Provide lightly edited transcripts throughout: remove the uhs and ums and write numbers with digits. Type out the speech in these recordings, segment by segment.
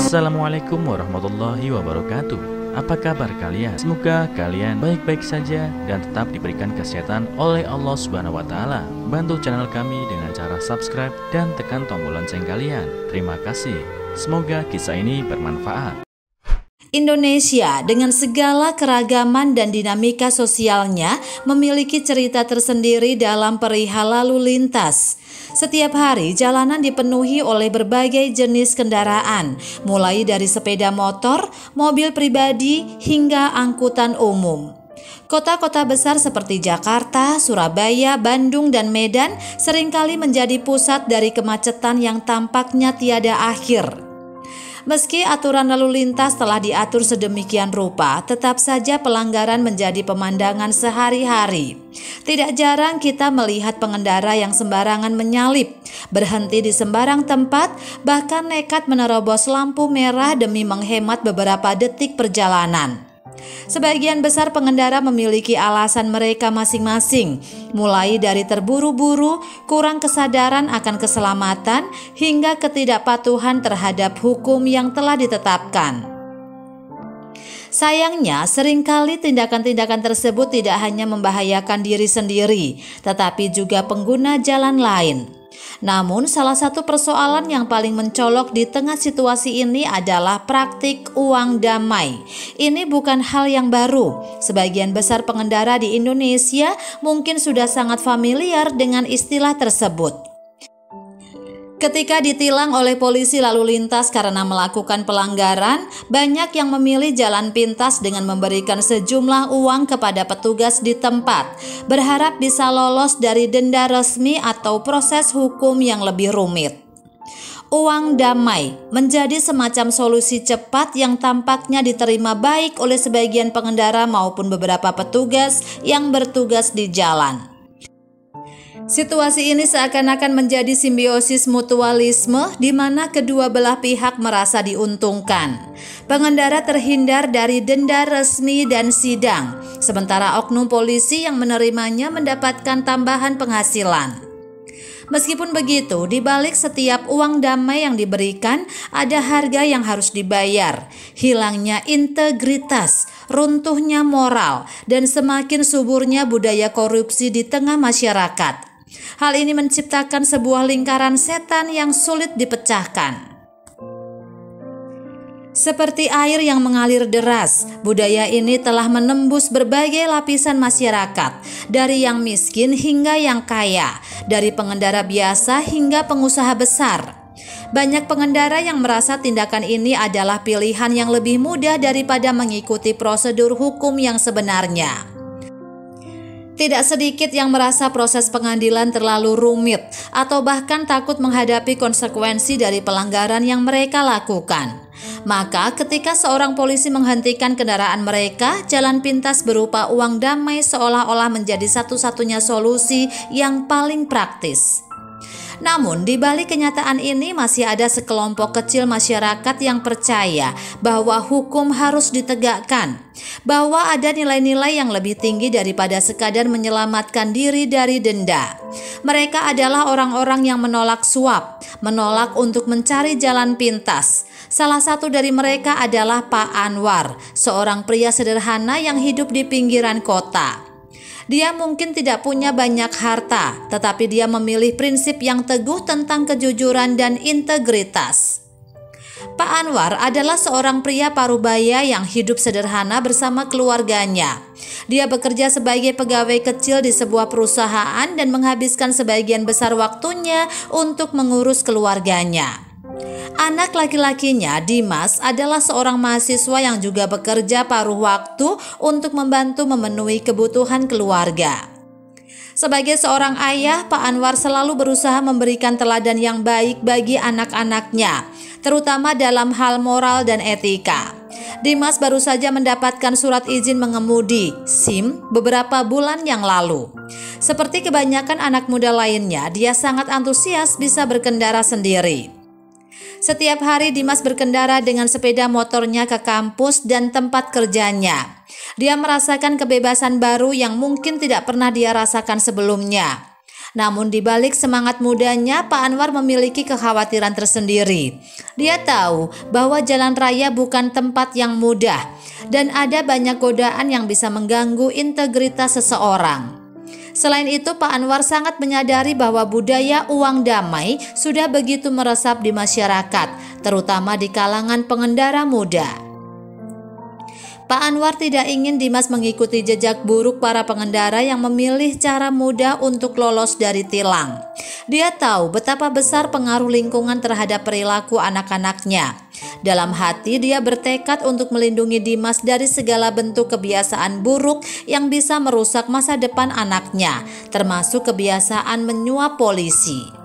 Assalamualaikum warahmatullahi wabarakatuh. Apa kabar kalian? Semoga kalian baik-baik saja dan tetap diberikan kesehatan oleh Allah Subhanahu wa Ta'ala. Bantu channel kami dengan cara subscribe dan tekan tombol lonceng kalian. Terima kasih. Semoga kisah ini bermanfaat. Indonesia dengan segala keragaman dan dinamika sosialnya memiliki cerita tersendiri dalam perihal lalu lintas. Setiap hari jalanan dipenuhi oleh berbagai jenis kendaraan, mulai dari sepeda motor, mobil pribadi, hingga angkutan umum. Kota-kota besar seperti Jakarta, Surabaya, Bandung, dan Medan seringkali menjadi pusat dari kemacetan yang tampaknya tiada akhir. Meski aturan lalu lintas telah diatur sedemikian rupa, tetap saja pelanggaran menjadi pemandangan sehari-hari. Tidak jarang kita melihat pengendara yang sembarangan menyalip, berhenti di sembarang tempat, bahkan nekat menerobos lampu merah demi menghemat beberapa detik perjalanan. Sebagian besar pengendara memiliki alasan mereka masing-masing, mulai dari terburu-buru, kurang kesadaran akan keselamatan, hingga ketidakpatuhan terhadap hukum yang telah ditetapkan. Sayangnya, seringkali tindakan-tindakan tersebut tidak hanya membahayakan diri sendiri, tetapi juga pengguna jalan lain. Namun, salah satu persoalan yang paling mencolok di tengah situasi ini adalah praktik uang damai. Ini bukan hal yang baru. Sebagian besar pengendara di Indonesia mungkin sudah sangat familiar dengan istilah tersebut. Ketika ditilang oleh polisi lalu lintas karena melakukan pelanggaran, banyak yang memilih jalan pintas dengan memberikan sejumlah uang kepada petugas di tempat, berharap bisa lolos dari denda resmi atau proses hukum yang lebih rumit. Uang damai menjadi semacam solusi cepat yang tampaknya diterima baik oleh sebagian pengendara maupun beberapa petugas yang bertugas di jalan. Situasi ini seakan-akan menjadi simbiosis mutualisme di mana kedua belah pihak merasa diuntungkan. Pengendara terhindar dari denda resmi dan sidang, sementara oknum polisi yang menerimanya mendapatkan tambahan penghasilan. Meskipun begitu, di balik setiap uang damai yang diberikan, ada harga yang harus dibayar. Hilangnya integritas, runtuhnya moral, dan semakin suburnya budaya korupsi di tengah masyarakat. Hal ini menciptakan sebuah lingkaran setan yang sulit dipecahkan. Seperti air yang mengalir deras, budaya ini telah menembus berbagai lapisan masyarakat, dari yang miskin hingga yang kaya, dari pengendara biasa hingga pengusaha besar. Banyak pengendara yang merasa tindakan ini adalah pilihan yang lebih mudah daripada mengikuti prosedur hukum yang sebenarnya. Tidak sedikit yang merasa proses pengadilan terlalu rumit atau bahkan takut menghadapi konsekuensi dari pelanggaran yang mereka lakukan. Maka ketika seorang polisi menghentikan kendaraan mereka, jalan pintas berupa uang damai seolah-olah menjadi satu-satunya solusi yang paling praktis. Namun, di balik kenyataan ini masih ada sekelompok kecil masyarakat yang percaya bahwa hukum harus ditegakkan, bahwa ada nilai-nilai yang lebih tinggi daripada sekadar menyelamatkan diri dari denda. Mereka adalah orang-orang yang menolak suap, menolak untuk mencari jalan pintas. Salah satu dari mereka adalah Pak Anwar, seorang pria sederhana yang hidup di pinggiran kota. Dia mungkin tidak punya banyak harta, tetapi dia memilih prinsip yang teguh tentang kejujuran dan integritas. Pak Anwar adalah seorang pria parubaya yang hidup sederhana bersama keluarganya. Dia bekerja sebagai pegawai kecil di sebuah perusahaan dan menghabiskan sebagian besar waktunya untuk mengurus keluarganya. Anak laki-lakinya, Dimas, adalah seorang mahasiswa yang juga bekerja paruh waktu untuk membantu memenuhi kebutuhan keluarga. Sebagai seorang ayah, Pak Anwar selalu berusaha memberikan teladan yang baik bagi anak-anaknya, terutama dalam hal moral dan etika. Dimas baru saja mendapatkan surat izin mengemudi SIM beberapa bulan yang lalu. Seperti kebanyakan anak muda lainnya, dia sangat antusias bisa berkendara sendiri. Setiap hari Dimas berkendara dengan sepeda motornya ke kampus dan tempat kerjanya. Dia merasakan kebebasan baru yang mungkin tidak pernah dia rasakan sebelumnya. Namun di balik semangat mudanya, Pak Anwar memiliki kekhawatiran tersendiri. Dia tahu bahwa jalan raya bukan tempat yang mudah dan ada banyak godaan yang bisa mengganggu integritas seseorang. Selain itu, Pak Anwar sangat menyadari bahwa budaya uang damai sudah begitu meresap di masyarakat, terutama di kalangan pengendara muda. Pak Anwar tidak ingin Dimas mengikuti jejak buruk para pengendara yang memilih cara mudah untuk lolos dari tilang. Dia tahu betapa besar pengaruh lingkungan terhadap perilaku anak-anaknya. Dalam hati dia bertekad untuk melindungi Dimas dari segala bentuk kebiasaan buruk yang bisa merusak masa depan anaknya, termasuk kebiasaan menyuap polisi.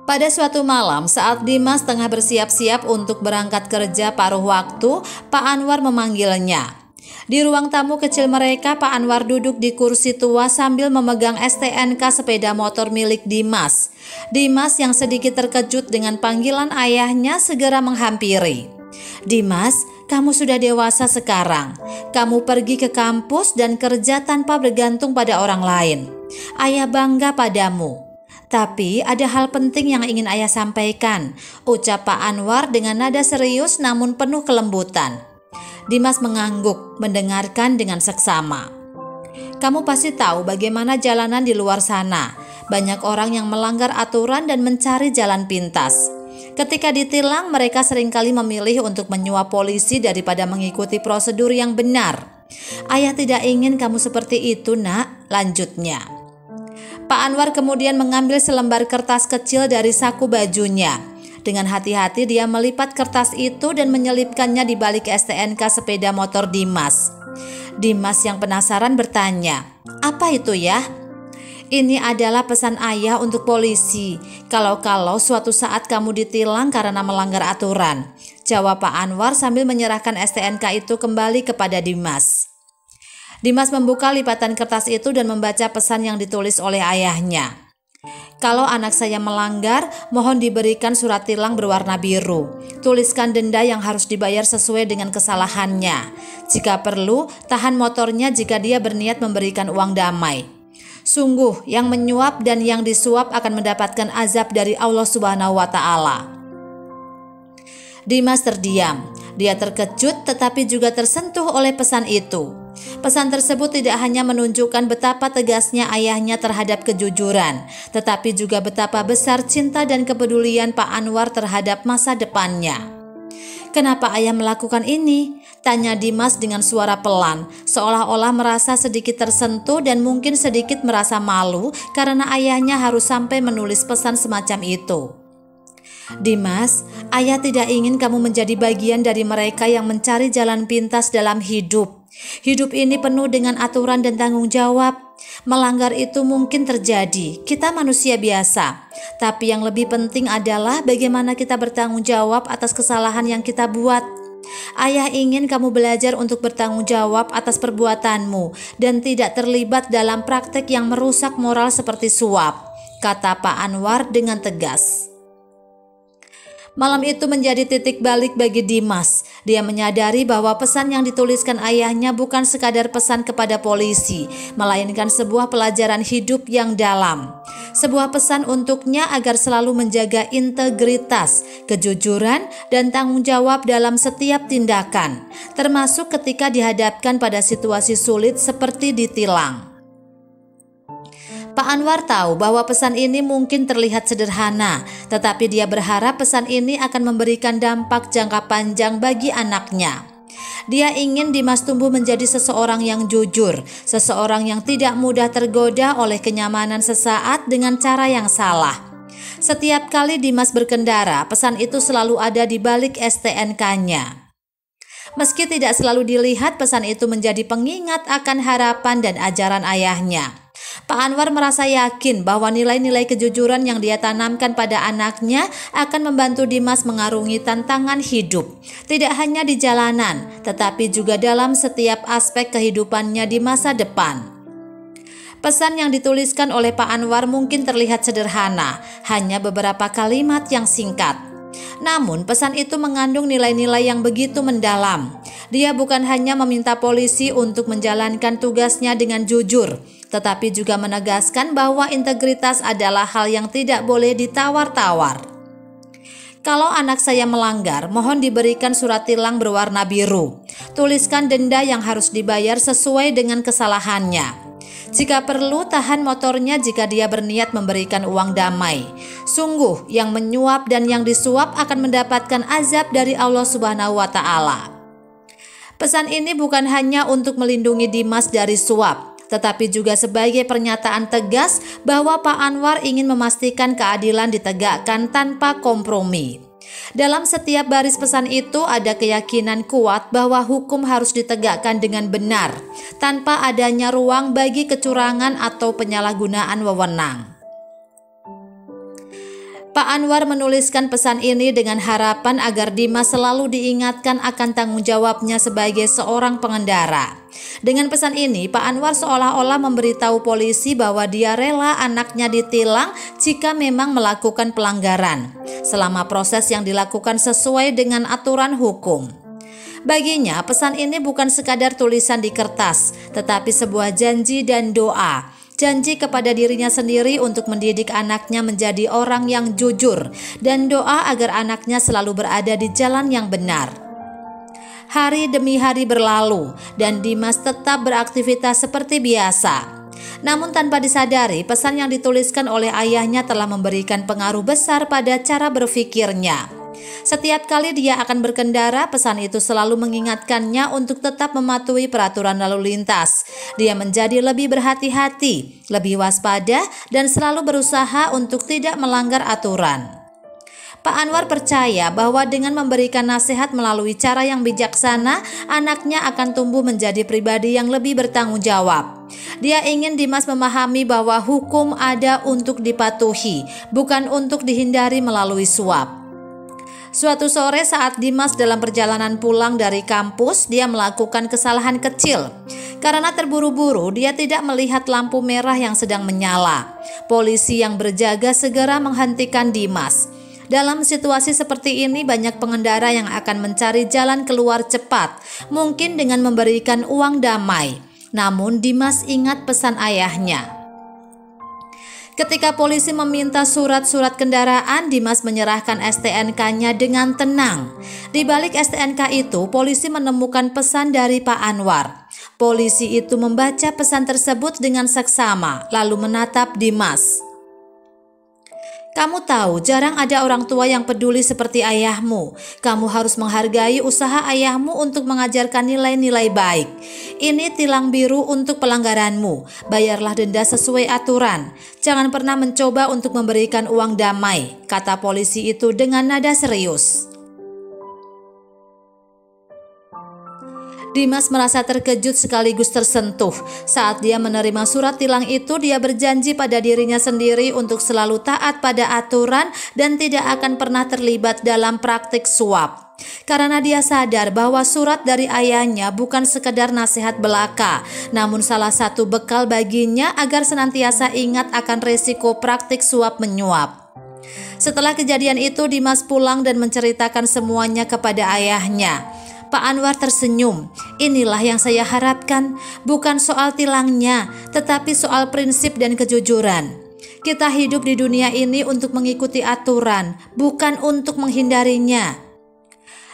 Pada suatu malam saat Dimas tengah bersiap-siap untuk berangkat kerja paruh waktu, Pak Anwar memanggilnya. Di ruang tamu kecil mereka, Pak Anwar duduk di kursi tua sambil memegang STNK sepeda motor milik Dimas. Dimas yang sedikit terkejut dengan panggilan ayahnya segera menghampiri. "Dimas, kamu sudah dewasa sekarang. Kamu pergi ke kampus dan kerja tanpa bergantung pada orang lain. Ayah bangga padamu. Tapi ada hal penting yang ingin ayah sampaikan," ucap Pak Anwar dengan nada serius namun penuh kelembutan. Dimas mengangguk, mendengarkan dengan seksama. "Kamu pasti tahu bagaimana jalanan di luar sana. Banyak orang yang melanggar aturan dan mencari jalan pintas. Ketika ditilang, mereka seringkali memilih untuk menyuap polisi daripada mengikuti prosedur yang benar. Ayah tidak ingin kamu seperti itu, Nak," lanjutnya. Pak Anwar kemudian mengambil selembar kertas kecil dari saku bajunya. Dengan hati-hati dia melipat kertas itu dan menyelipkannya di balik STNK sepeda motor Dimas. Dimas yang penasaran bertanya, "Apa itu ya?" "Ini adalah pesan ayah untuk polisi. Kalau suatu saat kamu ditilang karena melanggar aturan," jawab Pak Anwar sambil menyerahkan STNK itu kembali kepada Dimas. Dimas membuka lipatan kertas itu dan membaca pesan yang ditulis oleh ayahnya. "Kalau anak saya melanggar, mohon diberikan surat tilang berwarna biru. Tuliskan denda yang harus dibayar sesuai dengan kesalahannya. Jika perlu, tahan motornya jika dia berniat memberikan uang damai. Sungguh, yang menyuap dan yang disuap akan mendapatkan azab dari Allah Subhanahu wa Ta'ala." Dimas terdiam. Dia terkejut tetapi juga tersentuh oleh pesan itu. Pesan tersebut tidak hanya menunjukkan betapa tegasnya ayahnya terhadap kejujuran, tetapi juga betapa besar cinta dan kepedulian Pak Anwar terhadap masa depannya. "Kenapa ayah melakukan ini?" tanya Dimas dengan suara pelan, seolah-olah merasa sedikit tersentuh dan mungkin sedikit merasa malu karena ayahnya harus sampai menulis pesan semacam itu. "Dimas, ayah tidak ingin kamu menjadi bagian dari mereka yang mencari jalan pintas dalam hidup. Hidup ini penuh dengan aturan dan tanggung jawab. Melanggar itu mungkin terjadi, kita manusia biasa. Tapi yang lebih penting adalah bagaimana kita bertanggung jawab atas kesalahan yang kita buat. Ayah ingin kamu belajar untuk bertanggung jawab atas perbuatanmu dan tidak terlibat dalam praktek yang merusak moral seperti suap," kata Pak Anwar dengan tegas. Malam itu menjadi titik balik bagi Dimas. Dia menyadari bahwa pesan yang dituliskan ayahnya bukan sekadar pesan kepada polisi, melainkan sebuah pelajaran hidup yang dalam. Sebuah pesan untuknya agar selalu menjaga integritas, kejujuran, dan tanggung jawab dalam setiap tindakan, termasuk ketika dihadapkan pada situasi sulit seperti ditilang. Pak Anwar tahu bahwa pesan ini mungkin terlihat sederhana, tetapi dia berharap pesan ini akan memberikan dampak jangka panjang bagi anaknya. Dia ingin Dimas tumbuh menjadi seseorang yang jujur, seseorang yang tidak mudah tergoda oleh kenyamanan sesaat dengan cara yang salah. Setiap kali Dimas berkendara, pesan itu selalu ada di balik STNK-nya. Meski tidak selalu dilihat, pesan itu menjadi pengingat akan harapan dan ajaran ayahnya. Pak Anwar merasa yakin bahwa nilai-nilai kejujuran yang dia tanamkan pada anaknya akan membantu Dimas mengarungi tantangan hidup, tidak hanya di jalanan, tetapi juga dalam setiap aspek kehidupannya di masa depan. Pesan yang dituliskan oleh Pak Anwar mungkin terlihat sederhana, hanya beberapa kalimat yang singkat. Namun pesan itu mengandung nilai-nilai yang begitu mendalam. Dia bukan hanya meminta polisi untuk menjalankan tugasnya dengan jujur, tetapi juga menegaskan bahwa integritas adalah hal yang tidak boleh ditawar-tawar. Kalau anak saya melanggar, mohon diberikan surat tilang berwarna biru. Tuliskan denda yang harus dibayar sesuai dengan kesalahannya. Jika perlu, tahan motornya jika dia berniat memberikan uang damai. Sungguh, yang menyuap dan yang disuap akan mendapatkan azab dari Allah Subhanahu wa Ta'ala. Pesan ini bukan hanya untuk melindungi Dimas dari suap, tetapi juga sebagai pernyataan tegas bahwa Pak Anwar ingin memastikan keadilan ditegakkan tanpa kompromi. Dalam setiap baris pesan itu ada keyakinan kuat bahwa hukum harus ditegakkan dengan benar, tanpa adanya ruang bagi kecurangan atau penyalahgunaan wewenang. Pak Anwar menuliskan pesan ini dengan harapan agar Dimas selalu diingatkan akan tanggung jawabnya sebagai seorang pengendara. Dengan pesan ini, Pak Anwar seolah-olah memberitahu polisi bahwa dia rela anaknya ditilang jika memang melakukan pelanggaran, selama proses yang dilakukan sesuai dengan aturan hukum. Baginya, pesan ini bukan sekadar tulisan di kertas, tetapi sebuah janji dan doa. Janji kepada dirinya sendiri untuk mendidik anaknya menjadi orang yang jujur, dan doa agar anaknya selalu berada di jalan yang benar. Hari demi hari berlalu, dan Dimas tetap beraktivitas seperti biasa. Namun tanpa disadari, pesan yang dituliskan oleh ayahnya telah memberikan pengaruh besar pada cara berpikirnya. Setiap kali dia akan berkendara, pesan itu selalu mengingatkannya untuk tetap mematuhi peraturan lalu lintas. Dia menjadi lebih berhati-hati, lebih waspada, dan selalu berusaha untuk tidak melanggar aturan. Pak Anwar percaya bahwa dengan memberikan nasihat melalui cara yang bijaksana, anaknya akan tumbuh menjadi pribadi yang lebih bertanggung jawab. Dia ingin Dimas memahami bahwa hukum ada untuk dipatuhi, bukan untuk dihindari melalui suap. Suatu sore saat Dimas dalam perjalanan pulang dari kampus, dia melakukan kesalahan kecil. Karena terburu-buru, dia tidak melihat lampu merah yang sedang menyala. Polisi yang berjaga segera menghentikan Dimas. Dalam situasi seperti ini, banyak pengendara yang akan mencari jalan keluar cepat, mungkin dengan memberikan uang damai. Namun Dimas ingat pesan ayahnya. Ketika polisi meminta surat-surat kendaraan, Dimas menyerahkan STNK-nya dengan tenang. Di balik STNK itu, polisi menemukan pesan dari Pak Anwar. Polisi itu membaca pesan tersebut dengan seksama, lalu menatap Dimas. Kamu tahu, jarang ada orang tua yang peduli seperti ayahmu. Kamu harus menghargai usaha ayahmu untuk mengajarkan nilai-nilai baik. Ini tilang biru untuk pelanggaranmu. Bayarlah denda sesuai aturan. Jangan pernah mencoba untuk memberikan uang damai, kata polisi itu dengan nada serius. Dimas merasa terkejut sekaligus tersentuh. Saat dia menerima surat tilang itu, dia berjanji pada dirinya sendiri untuk selalu taat pada aturan dan tidak akan pernah terlibat dalam praktik suap. Karena dia sadar bahwa surat dari ayahnya bukan sekedar nasihat belaka, namun salah satu bekal baginya agar senantiasa ingat akan resiko praktik suap menyuap. Setelah kejadian itu, Dimas pulang dan menceritakan semuanya kepada ayahnya. Pak Anwar tersenyum. Inilah yang saya harapkan, bukan soal tilangnya, tetapi soal prinsip dan kejujuran. Kita hidup di dunia ini untuk mengikuti aturan, bukan untuk menghindarinya.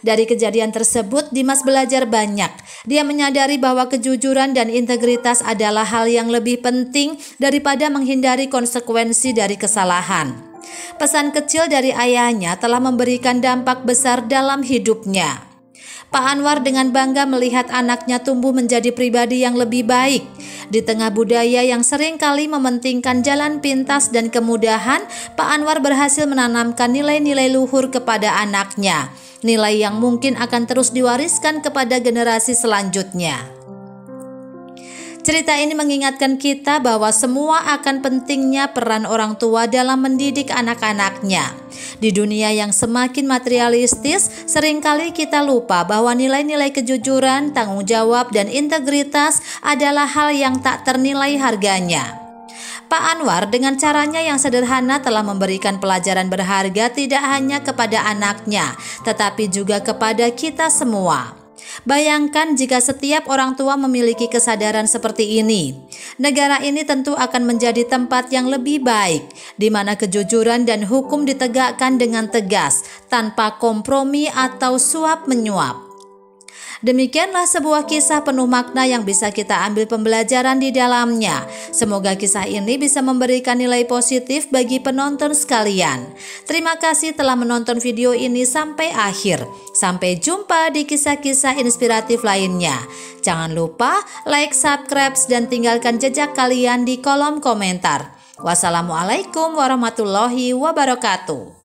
Dari kejadian tersebut, Dimas belajar banyak. Dia menyadari bahwa kejujuran dan integritas adalah hal yang lebih penting daripada menghindari konsekuensi dari kesalahan. Pesan kecil dari ayahnya telah memberikan dampak besar dalam hidupnya. Pak Anwar dengan bangga melihat anaknya tumbuh menjadi pribadi yang lebih baik. Di tengah budaya yang sering kali mementingkan jalan pintas dan kemudahan, Pak Anwar berhasil menanamkan nilai-nilai luhur kepada anaknya. Nilai yang mungkin akan terus diwariskan kepada generasi selanjutnya. Cerita ini mengingatkan kita bahwa semua akan pentingnya peran orang tua dalam mendidik anak-anaknya. Di dunia yang semakin materialistis, seringkali kita lupa bahwa nilai-nilai kejujuran, tanggung jawab, dan integritas adalah hal yang tak ternilai harganya. Pak Anwar dengan caranya yang sederhana telah memberikan pelajaran berharga tidak hanya kepada anaknya, tetapi juga kepada kita semua. Bayangkan jika setiap orang tua memiliki kesadaran seperti ini. Negara ini tentu akan menjadi tempat yang lebih baik, di mana kejujuran dan hukum ditegakkan dengan tegas, tanpa kompromi atau suap-menyuap. Demikianlah sebuah kisah penuh makna yang bisa kita ambil pembelajaran di dalamnya. Semoga kisah ini bisa memberikan nilai positif bagi penonton sekalian. Terima kasih telah menonton video ini sampai akhir. Sampai jumpa di kisah-kisah inspiratif lainnya. Jangan lupa like, subscribe, dan tinggalkan jejak kalian di kolom komentar. Wassalamualaikum warahmatullahi wabarakatuh.